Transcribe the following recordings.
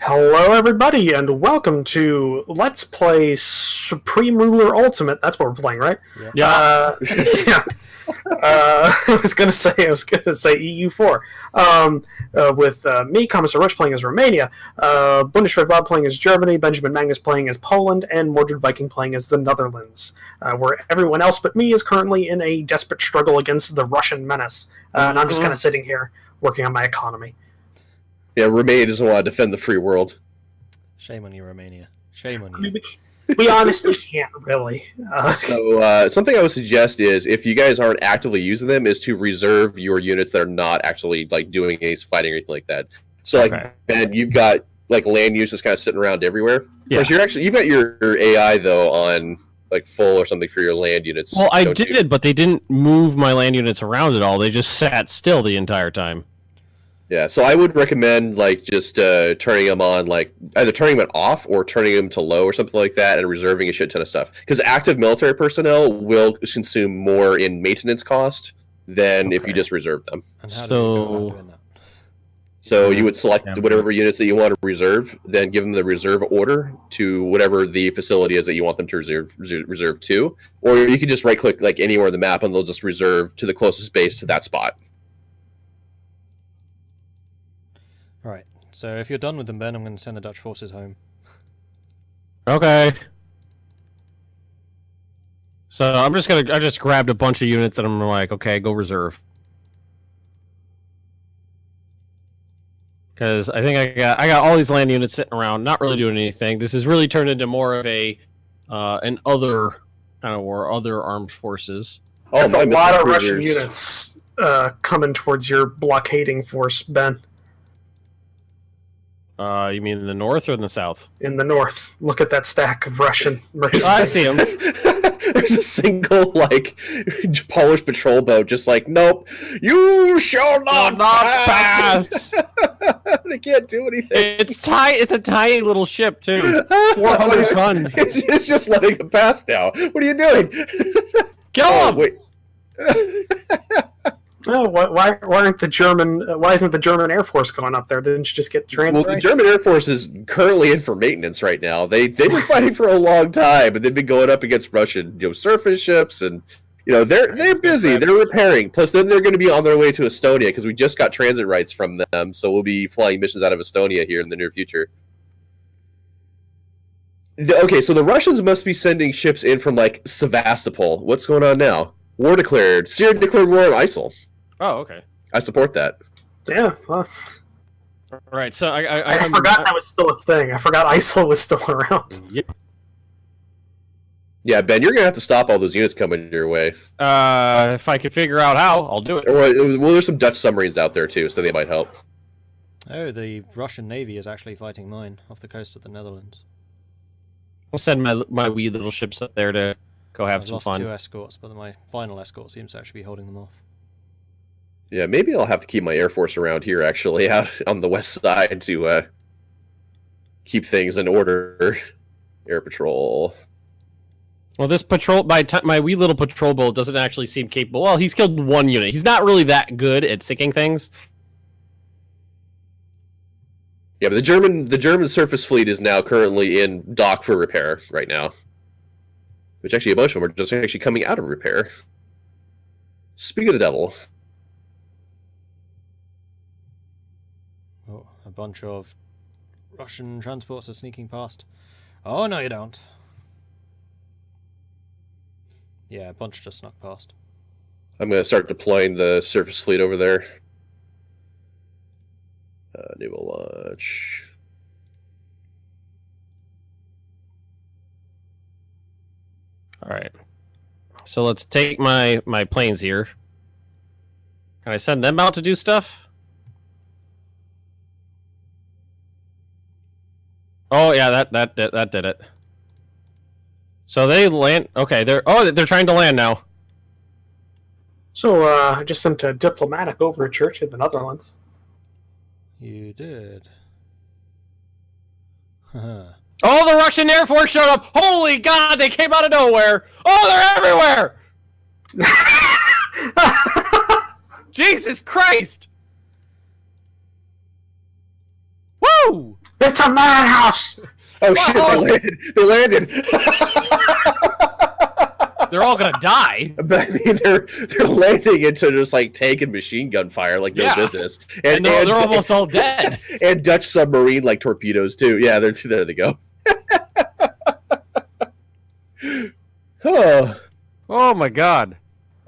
Hello, everybody, and welcome to Let's Play Supreme Ruler Ultimate. That's what we're playing, right? Yeah. Yeah. I was gonna say EU4. With me, Commissar Roach, playing as Romania, Bundeswehr Bob playing as Germany, Benjamin Magnus playing as Poland, and Mordred Viking playing as the Netherlands. Where everyone else but me is currently in a desperate struggle against the Russian menace, and I'm just kind of sitting here working on my economy. Yeah, Romania doesn't want to defend the free world. Shame on you, Romania. Shame on you. I mean, we honestly can't, really. So something I would suggest is, if you guys aren't actively using them, is to reserve your units that are not actually doing any fighting or anything like that. So Ben, you've got land use just kind of sitting around everywhere. Yeah. You've got your AI though on full or something for your land units. Well, I did, but they didn't move my land units around at all. They just sat still the entire time. Yeah, so I would recommend just turning them on, either turning them off or turning them to low or something like that, and reserving a shit ton of stuff. Because active military personnel will consume more in maintenance cost than if you just reserve them. And how do you go about doing that? So you would select whatever units that you want to reserve, then give them the reserve order to whatever the facility is that you want them to reserve to, or you can just right-click anywhere on the map and they'll just reserve to the closest base to that spot. Right, so if you're done with them, Ben, I'm going to send the Dutch forces home. Okay. So I just grabbed a bunch of units and I'm like, okay, go reserve. Because I think I got all these land units sitting around, not really doing anything. This has really turned into more of an other kind of war, other armed forces. Oh, that's a lot of Russian units coming towards your blockading force, Ben. You mean in the north or in the south? In the north. Look at that stack of Russian merchants. I see them. There's a single, Polish patrol boat just nope, you shall not pass! They can't do anything. It's a tiny little ship, too. 400 tons. It's just letting them pass now. What are you doing? Kill them! Wait. Oh, why isn't the German Air Force going up there? Didn't you just get transferred? Well, the German Air Force is currently in for maintenance right now. They've been fighting for a long time, but they've been going up against Russian surface ships, and they're busy. They're repairing. Plus, then they're going to be on their way to Estonia because we just got transit rights from them, so we'll be flying missions out of Estonia here in the near future. Okay, so the Russians must be sending ships in from Sevastopol. What's going on now? War declared. Syria declared war on ISIL. Oh, okay. I support that. Yeah. Well, all right. So I forgot that was still a thing. I forgot ISIL was still around. Yeah. Yeah, Ben, you're gonna have to stop all those units coming your way. If I can figure out how, I'll do it. Well, there's some Dutch submarines out there too, so they might help. Oh, the Russian Navy is actually fighting mine off the coast of the Netherlands. I'll send my wee little ships up there to go have some fun. I've lost 2 escorts, but my final escort seems to actually be holding them off. Yeah, maybe I'll have to keep my Air Force around here, actually, out on the west side to keep things in order. Air Patrol. Well, this patrol, my wee little patrol boat doesn't actually seem capable. Well, he's killed 1 unit. He's not really that good at sinking things. Yeah, but the German surface fleet is now currently in dock for repair right now. Which actually, a bunch of them are just actually coming out of repair. Speak of the devil. Oh, a bunch of Russian transports are sneaking past. Oh, no you don't. Yeah, a bunch just snuck past. I'm going to start deploying the surface fleet over there. Naval launch. All right. So let's take my planes here. Can I send them out to do stuff? Oh yeah, that did it. So they land. Okay, they're trying to land now. So I just sent a diplomatic overture to the Netherlands. You did. Oh, the Russian Air Force showed up! Holy God, they came out of nowhere! Oh, they're everywhere! Jesus Christ! Woo! It's a madhouse! Oh shit! They landed. They're all gonna die. But I mean, they're landing into just like tank and machine gun fire like no business, and they're almost all dead. And Dutch submarine like torpedoes too. Yeah, there they go. Oh my god!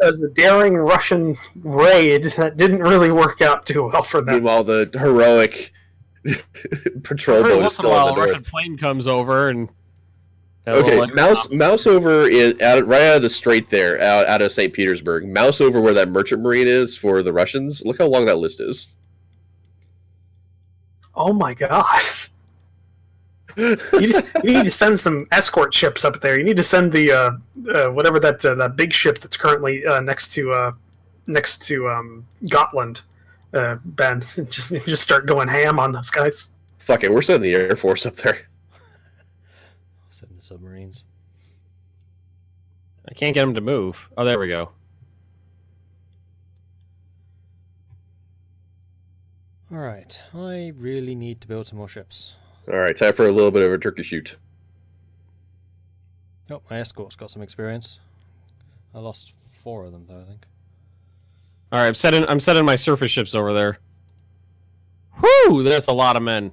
As the daring Russian raid that didn't really work out too well for them. Meanwhile, the heroic patrol Every boat is once in a still while, in a the Russian north. plane comes over and. Okay, mouse over is right out of the strait there, out of St. Petersburg. Mouse over where that merchant marine is for the Russians. Look how long that list is. Oh my god. You need to send some escort ships up there. You need to send the whatever that big ship that's currently next to Gotland, Ben. Just start going ham on those guys. Fuck it, we're sending the Air Force up there. Send the submarines. I can't get them to move. Oh, there we go. Alright, I really need to build some more ships. Alright, time for a little bit of a turkey shoot. Oh, my escort's got some experience. I lost 4 of them though, I think. All right, I'm setting my surface ships over there. Whoo! There's a lot of men.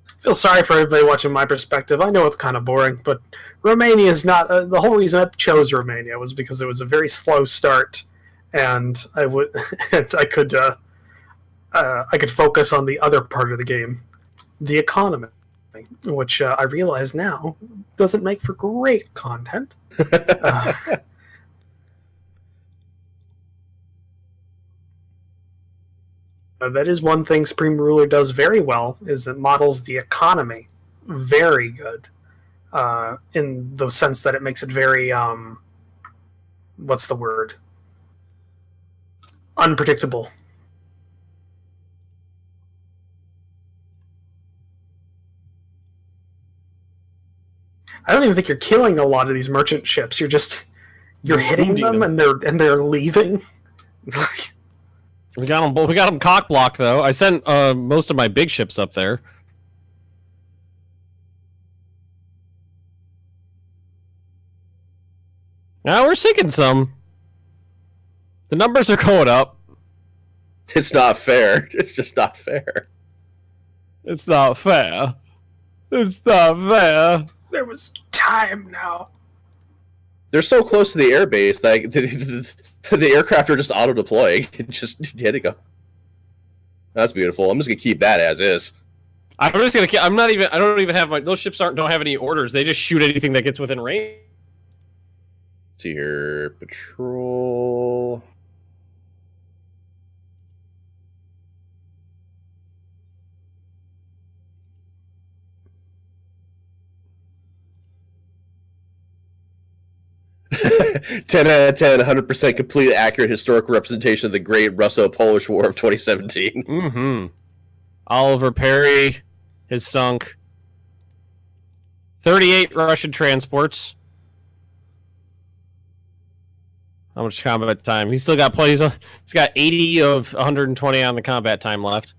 I feel sorry for everybody watching my perspective. I know it's kind of boring, but Romania is not... the whole reason I chose Romania was because it was a very slow start, and I could focus on the other part of the game, the economy, which I realize now doesn't make for great content. That is one thing Supreme Ruler does very well, is it models the economy very good, in the sense that it makes it very, what's the word? Unpredictable. I don't even think you're killing a lot of these merchant ships. You're hitting them, and they're leaving. We got them cock blocked though. I sent most of my big ships up there. Now we're sinking some. The numbers are going up. It's not fair. It's just not fair. It's not fair. It's not fair. There was time now. They're so close to the airbase that the aircraft are just auto-deploying. Just hitting them. That's beautiful. I'm just gonna keep that as is. I'm just gonna. I'm not even. I don't even have my. Those ships don't have any orders. They just shoot anything that gets within range. See here, patrol. Ten out of 10, 100% completely accurate historical representation of the Great Russo-Polish War of 2017. Mm-hmm. Oliver Perry has sunk 38 Russian transports. How much combat time? He's still got plenty. He's got 80 of 120 on the combat time left.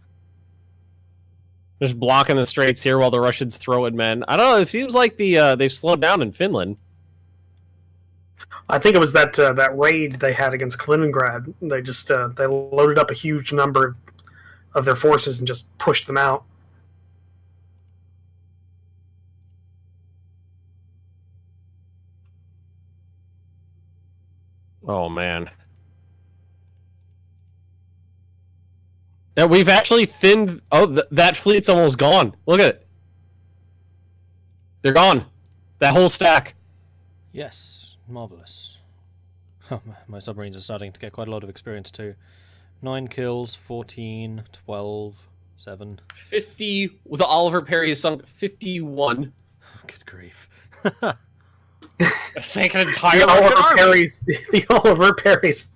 Just blocking the straits here while the Russians throw at men. I don't know. It seems like they've slowed down in Finland. I think it was that raid they had against Kaliningrad. They just they loaded up a huge number of their forces and just pushed them out. Oh man. Yeah, we've actually thinned. Oh, that fleet's almost gone. Look at it. They're gone. That whole stack. Yes, marvellous. My submarines are starting to get quite a lot of experience too. 9 kills, 14, 12, 7. 50. The Oliver Perry has sunk 51. Good grief. Sank an entire The Oliver Perry's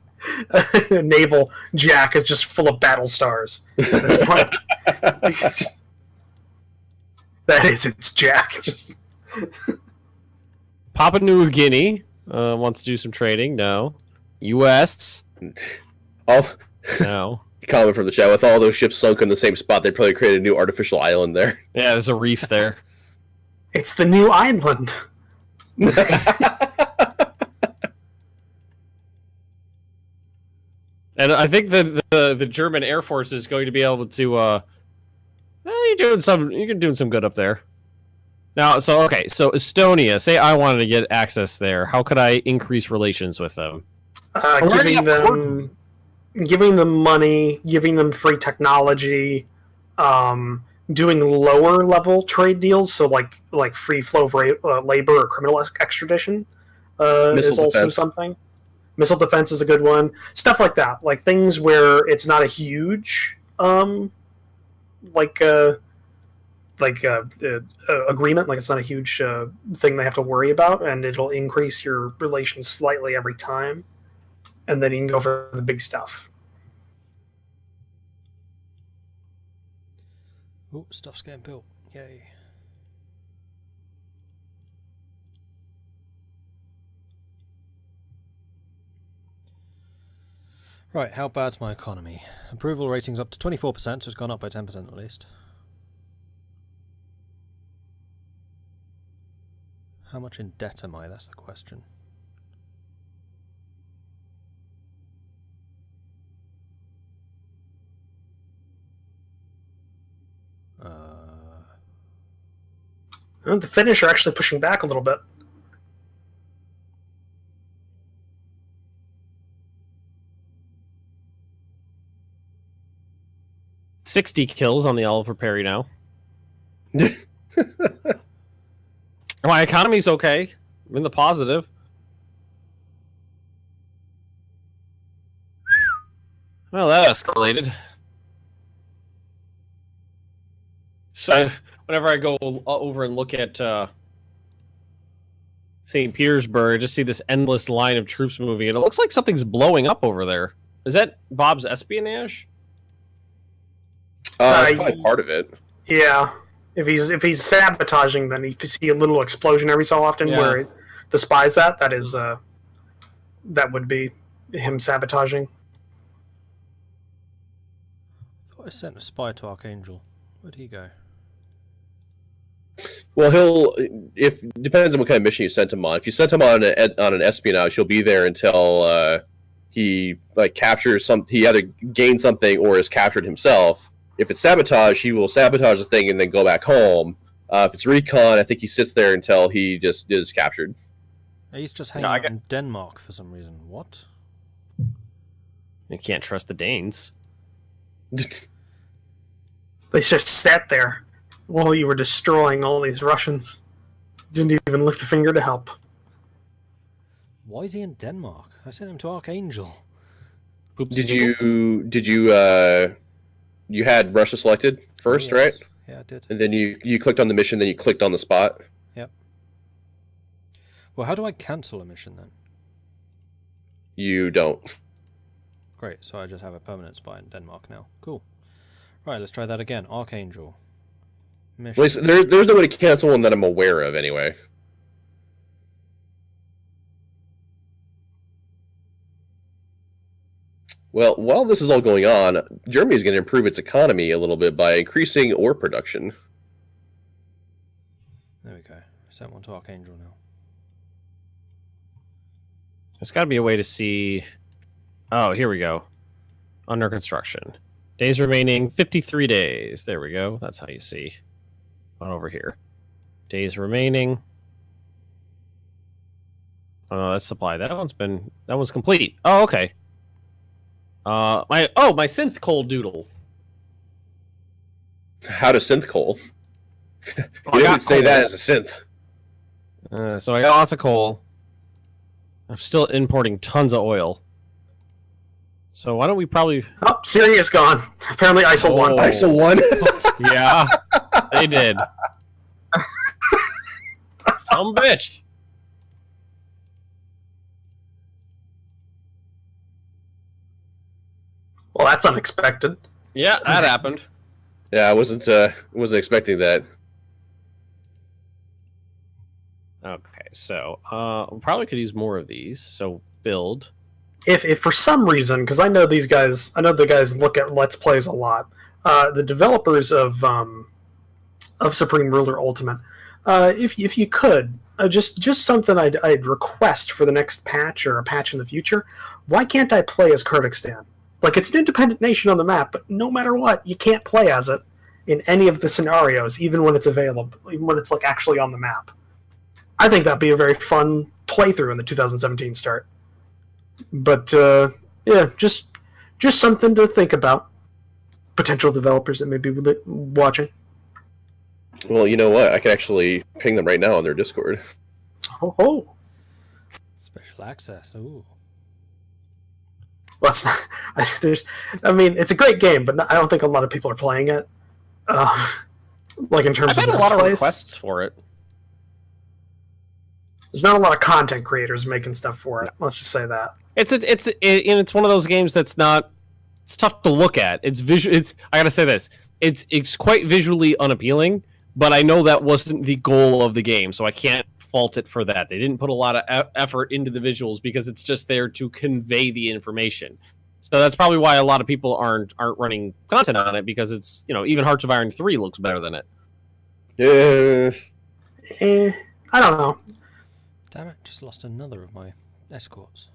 naval jack is just full of battle stars. That is its jack. Just Papua New Guinea wants to do some trading. No. U.S. All, No. Comment from the chat: with all those ships sunk in the same spot, they probably created a new artificial island there. Yeah, there's a reef there. It's the new island. And I think the German Air Force is going to be able to. You're doing some good up there. Now, so Estonia. Say I wanted to get access there. How could I increase relations with them? Giving them money, giving them free technology, doing lower level trade deals. So like free flow of labor or criminal extradition is also something. Missile defense is a good one. Stuff like that, like things where it's not a huge agreement, like it's not a huge thing they have to worry about, and it'll increase your relations slightly every time, and then you can go for the big stuff. Oh, stuff's getting built. Yay. Right, how bad's my economy? Approval rating's up to 24%, so it's gone up by 10% at least. How much in debt am I? That's the question. The Finnish are actually pushing back a little bit. $60 kills on the Oliver Perry now. My economy's okay. I'm in the positive. Well, that escalated. So, whenever I go over and look at St. Petersburg, I just see this endless line of troops moving, and it looks like something's blowing up over there. Is that Bob's espionage? That's probably part of it. Yeah. If he's sabotaging, then if you see a little explosion every so often where the spy's at, that would be him sabotaging. I thought I sent a spy to Archangel. Where'd he go? Well, depends on what kind of mission you sent him on. If you sent him on an espionage, he'll be there until he captures he either gains something or is captured himself. If it's sabotage, he will sabotage the thing and then go back home. If it's recon, I think he sits there until he just is captured. He's just hanging out in Denmark for some reason. What? You can't trust the Danes. They just sat there while you were destroying all these Russians. Didn't even lift a finger to help. Why is he in Denmark? I sent him to Archangel. You had Russia selected first, right? Yeah, I did. And then you clicked on the mission, then you clicked on the spot. Yep. Well, how do I cancel a mission then? You don't. Great, so I just have a permanent spy in Denmark now. Cool. Right, let's try that again. Archangel. Mission. Well, there's no way to cancel one that I'm aware of, anyway. Well, while this is all going on, Germany is going to improve its economy a little bit by increasing ore production. There we go. Sent one to Archangel now. There's got to be a way to see... Oh, here we go. Under construction. Days remaining, 53 days. There we go. That's how you see. On over here. Days remaining. Oh, that's supply. That one's complete. Oh, okay. My synth coal doodle. How to synth coal? You didn't say that as a synth. So I got lots of coal. I'm still importing tons of oil. So why don't we probably... Oh, Syria's gone. Apparently ISIL won. ISIL won? Yeah, they did. Some bitch. Well, that's unexpected. Yeah, that happened. Yeah, I wasn't expecting that. Okay, so we probably could use more of these. So build. if for some reason, because I know the guys look at Let's Plays a lot, the developers of Supreme Ruler Ultimate, if you could, just something I'd request for the next patch or a patch in the future, why can't I play as Kurdistan? Like, it's an independent nation on the map, but no matter what, you can't play as it in any of the scenarios, even when it's available, even when it's like actually on the map. I think that'd be a very fun playthrough in the 2017 start. But yeah, just something to think about. Potential developers that may be watching. Well, you know what? I can actually ping them right now on their Discord. Oh. Special access. Ooh. Well, it's a great game, but I don't think a lot of people are playing it. Like in terms I've had of a lot of place. requests for it. There's not a lot of content creators making stuff for it. Let's just say that. It's one of those games that's not. It's tough to look at. It's visual. I gotta say this. It's quite visually unappealing, but I know that wasn't the goal of the game, so I can't fault it for that. They didn't put a lot of effort into the visuals because it's just there to convey the information. So that's probably why a lot of people aren't running content on it, because it's, even Hearts of Iron 3 looks better than it. I don't know. Damn it! Just lost another of my escorts.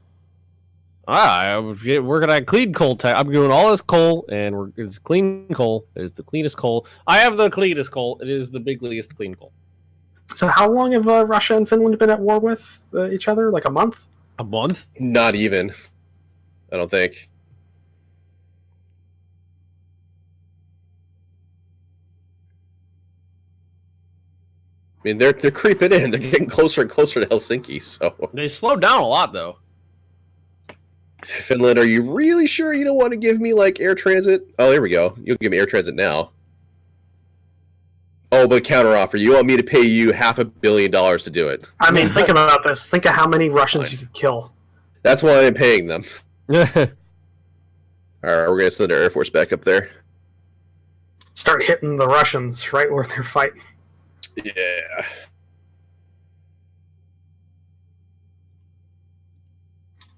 We're gonna clean coal. I'm doing all this coal, and it's clean coal. It is the cleanest coal. I have the cleanest coal. It is the biggest clean coal. So how long have Russia and Finland been at war with each other? Like a month? A month? Not even. I don't think. I mean, they're creeping in. They're getting closer and closer to Helsinki. So they slowed down a lot, though. Finland, are you really sure you don't want to give me like air transit? Oh, here we go. You'll give me air transit now. Oh, but counteroffer. You want me to pay you $500 million to do it? I mean, think about this. Think of how many Russians you could kill. That's why I'm paying them. All right, we're gonna send our Air Force back up there. Start hitting the Russians right where they're fighting. Yeah.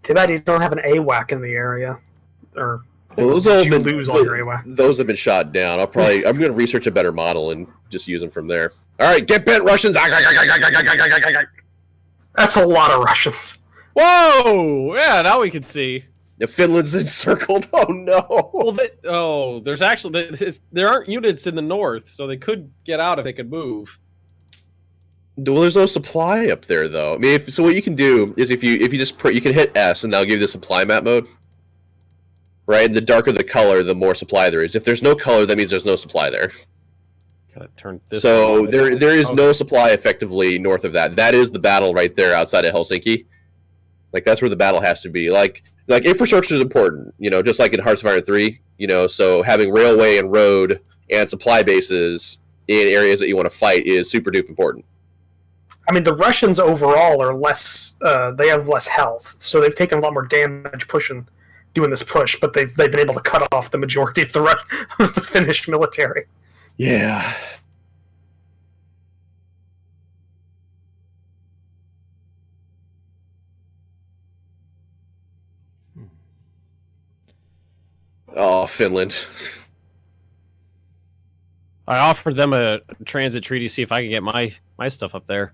Too bad you don't have an AWAC in the area, or those lose all your AWAC. Those have been shot down. I'm going to research a better model and just use them from there. All right, get bent, Russians! That's a lot of Russians. Whoa! Yeah, now we can see. Finland's encircled. Oh no! Well, there's actually there aren't units in the north, so they could get out if they could move. Well, there's no supply up there, though. I mean, so what you can do is if you just you can hit S, and that'll give you the supply map mode. Right, and the darker the color, the more supply there is. If there's no color, that means there's no supply there. Kind of turn this. So there is no supply effectively north of that. That is the battle right there outside of Helsinki. Like that's where the battle has to be. Like infrastructure is important, just like in Hearts of Iron 3. So having railway and road and supply bases in areas that you want to fight is super duper important. I mean, the Russians overall are less. They have less health, so they've taken a lot more damage doing this push. But they've been able to cut off the majority of the Finnish military. Yeah. Oh, Finland. I offered them a transit treaty, see if I can get my stuff up there.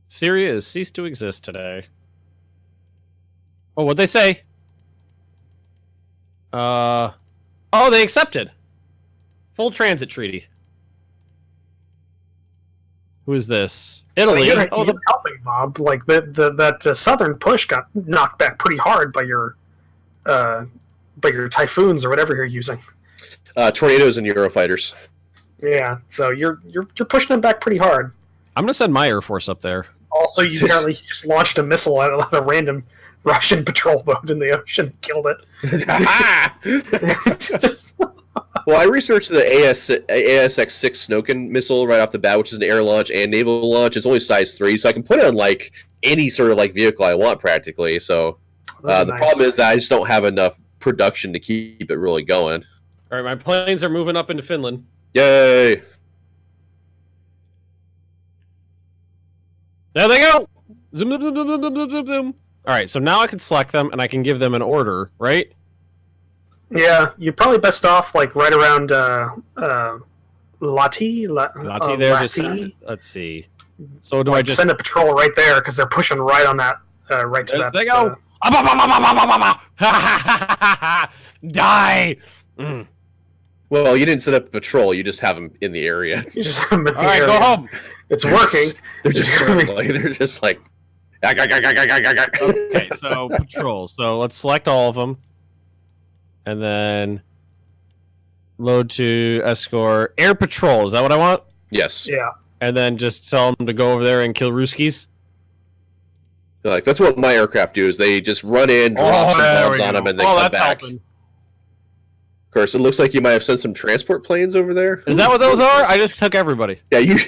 Syria has ceased to exist today. Oh, what'd they say? Oh, they accepted. Full transit treaty. Who is this? Italy. You're helping, Bob. Like that southern push got knocked back pretty hard by your typhoons or whatever you're using. Tornadoes and Eurofighters. Yeah, so you're pushing them back pretty hard. I'm gonna send my Air Force up there. Also, you apparently just launched a missile out of a random Russian patrol boat in the ocean and killed it. Well, I researched the ASX-6 Snoken missile right off the bat, which is an air launch and naval launch. It's only size 3, so I can put it on like any sort of like vehicle I want practically. So the problem is that I just don't have enough production to keep it really going. All right, my planes are moving up into Finland. Yay! There they go! Zoom, zoom, zoom, zoom, zoom, zoom, zoom, zoom. Alright, so now I can select them, and I can give them an order, right? Yeah, you're probably best off like right around Lati. Lati there. Lati. Let's see. So do I just send a patrol right there because they're pushing right on that right to that. There they go. Die. Mm. Well, you didn't set up a patrol. You just have them in the area. You just have them in the All right, area. go home. It's working. They're just circling. They're just like. Okay, so patrol. So let's select all of them, and then load to escort air patrol. Is that what I want? Yes. Yeah. And then just tell them to go over there and kill Ruskies. Like that's what my aircraft do. Is they just run in, drop some bombs on them, and then come back. Helping. Of course, it looks like you might have sent some transport planes over there. Is that what those are? I just took everybody. Yeah, you.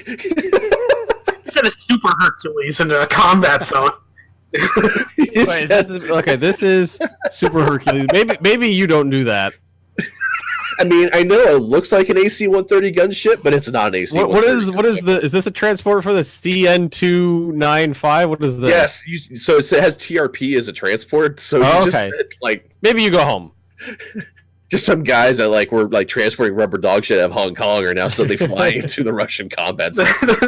Send a Super Hercules into a combat zone. Okay, this is Super Hercules. Maybe you don't do that. I mean, I know it looks like an AC-130 gunship, but it's not an AC-130. What is the? Is this a transport for the CN-295? What is this? Yes, so it has TRP as a transport. So you okay. just like maybe you go home. Just some guys that were transporting rubber dog shit out of Hong Kong are now suddenly flying into the Russian combat zone.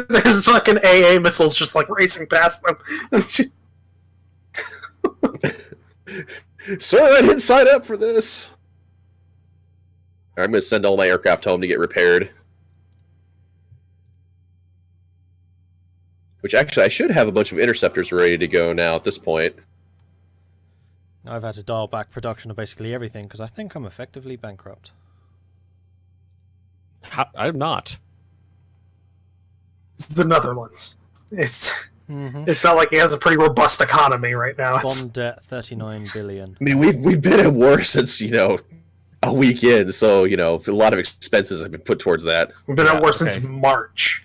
There's fucking AA missiles just like racing past them. Sir, I didn't sign up for this. I'm going to send all my aircraft home to get repaired. Which actually, I should have a bunch of interceptors ready to go now at this point. I've had to dial back production of basically everything because I think I'm effectively bankrupt. I'm not. It's the Netherlands. It's not like he has a pretty robust economy right now. Bond debt 39 billion. I mean, we've been at war since a week in, so a lot of expenses have been put towards that. We've been at war since March.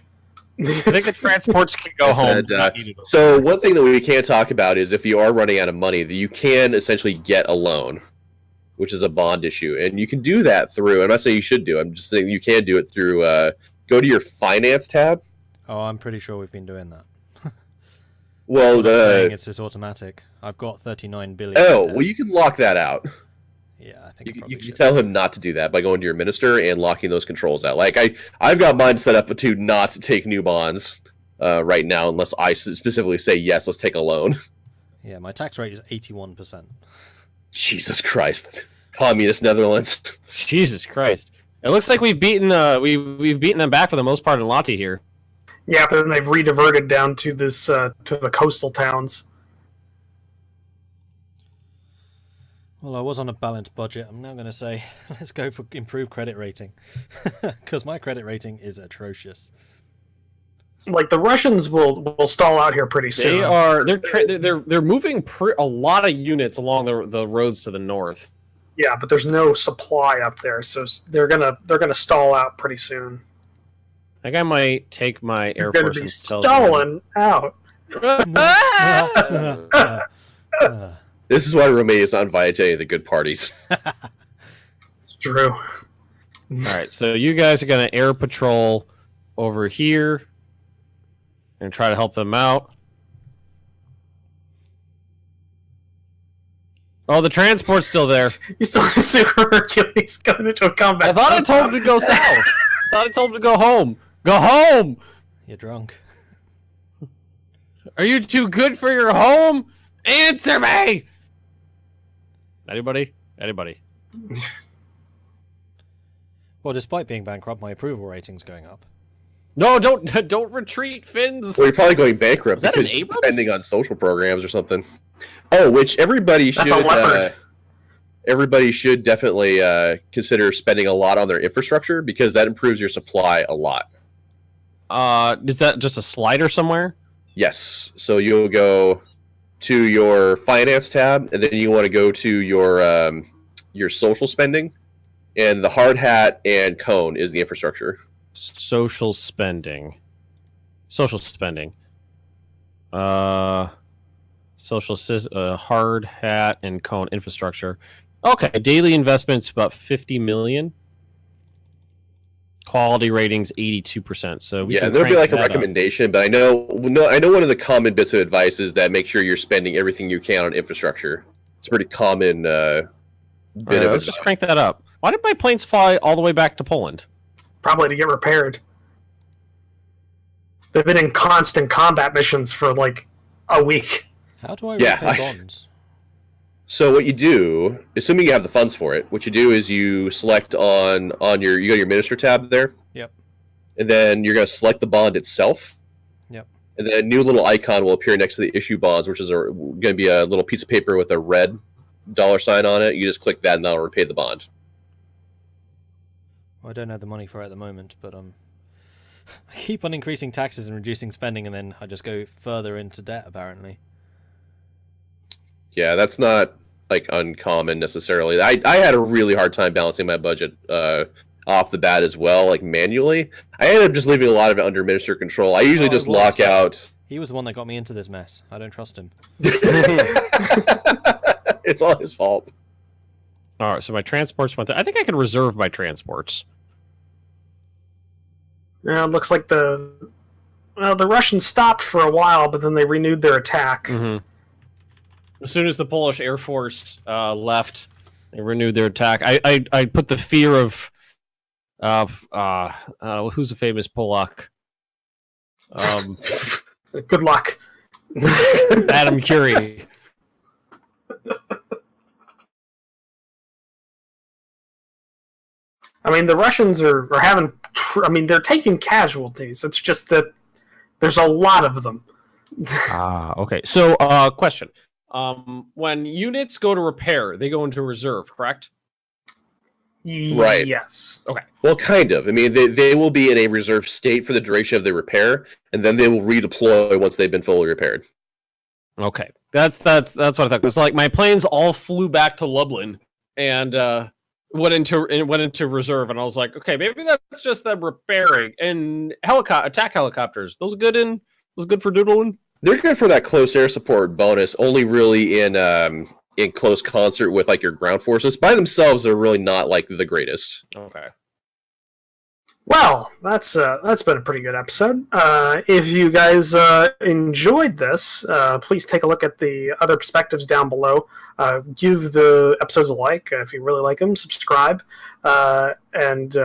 I think the transports can go home. So one thing that we can't talk about is if you are running out of money, that you can essentially get a loan, which is a bond issue, and you can do that through. I'm not saying you should do. I'm just saying you can do it through. Go to your finance tab. Oh, I'm pretty sure we've been doing that. Well, saying it's just automatic. I've got 39 billion. Oh, well, you can lock that out. Yeah, I think you can tell him not to do that by going to your minister and locking those controls out. Like I've got mine set up to not take new bonds right now unless I specifically say yes. Let's take a loan. Yeah, my tax rate is 81%. Jesus Christ, communist Netherlands. Jesus Christ! It looks like we've beaten we've beaten them back for the most part in Lati here. Yeah, but then they've re-diverted down to this to the coastal towns. Well, I was on a balanced budget. I'm now going to say, let's go for improved credit rating. Because my credit rating is atrocious. Like, the Russians will stall out here pretty soon. They're moving a lot of units along the roads to the north. Yeah, but there's no supply up there, so they're gonna stall out pretty soon. I think I might take my Air They're Force gonna be and stalling out. This is why Romania is not invited to any of the good parties. It's true. All right, so you guys are going to air patrol over here and try to help them out. Oh, the transport's still there. You still have Super Hercules going into a combat. I thought I told him to go south. I thought I told him to go home. Go home! You're drunk. Are you too good for your home? Answer me! Anybody? Well, despite being bankrupt, my approval rating's going up. No, don't retreat, Finns. Well, you're probably going bankrupt because you're depending on social programs or something. Oh, which everybody should definitely consider spending a lot on their infrastructure because that improves your supply a lot. Is that just a slider somewhere? Yes. So you'll go to your finance tab, and then you want to go to your social spending, and the hard hat and cone is the infrastructure. Social spending. Hard hat and cone infrastructure. Okay, daily investments about 50 million. Quality ratings 82%. So we Yeah, can there'll be crank like a that up. recommendation, but I know one of the common bits of advice is that make sure you're spending everything you can on infrastructure. It's a pretty common bit All of right, let's advice. just crank that up. Why did my planes fly all the way back to Poland? Probably to get repaired. They've been in constant combat missions for like a week. How do I Yeah, repay bonds? So what you do, assuming you have the funds for it, what you do is you select on you go to your minister tab there. Yep. And then you're going to select the bond itself. Yep. And then a new little icon will appear next to the issue bonds, which is going to be a little piece of paper with a red $sign on it. You just click that and that'll repay the bond. Well, I don't have the money for it at the moment, but I keep on increasing taxes and reducing spending, and then I just go further into debt, apparently. Yeah, that's not like uncommon necessarily. I had a really hard time balancing my budget off the bat as well, like manually. I ended up just leaving a lot of it under minister control. I usually just lock out. He was the one that got me into this mess. I don't trust him. It's all his fault. All right, so my transports went there. I think I could reserve my transports. Yeah, it looks like the Russians stopped for a while, but then they renewed their attack. Mm-hmm. As soon as the Polish Air Force left, they renewed their attack. I put the fear of who's a famous Polak? Good luck. Adam Curie. I mean, the Russians are having... they're taking casualties. It's just that there's a lot of them. Okay. So, question. When units go to repair, they go into reserve, correct? Right. Yes. Okay. Well, kind of. I mean, they will be in a reserve state for the duration of the repair, and then they will redeploy once they've been fully repaired. Okay. That's what I thought. It was like my planes all flew back to Lublin and went into reserve, and I was like, okay, maybe that's just them repairing. And attack helicopters, those good for doodling. They're good for that close air support bonus, only really in close concert with like your ground forces. By themselves, they're really not like the greatest. Okay. Well, that's been a pretty good episode. If you guys enjoyed this, please take a look at the other perspectives down below. Give the episodes a like if you really like them. Subscribe, and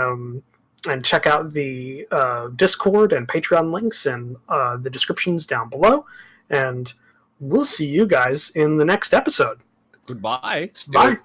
check out the Discord and Patreon links and the descriptions down below. And we'll see you guys in the next episode. Goodbye. Bye.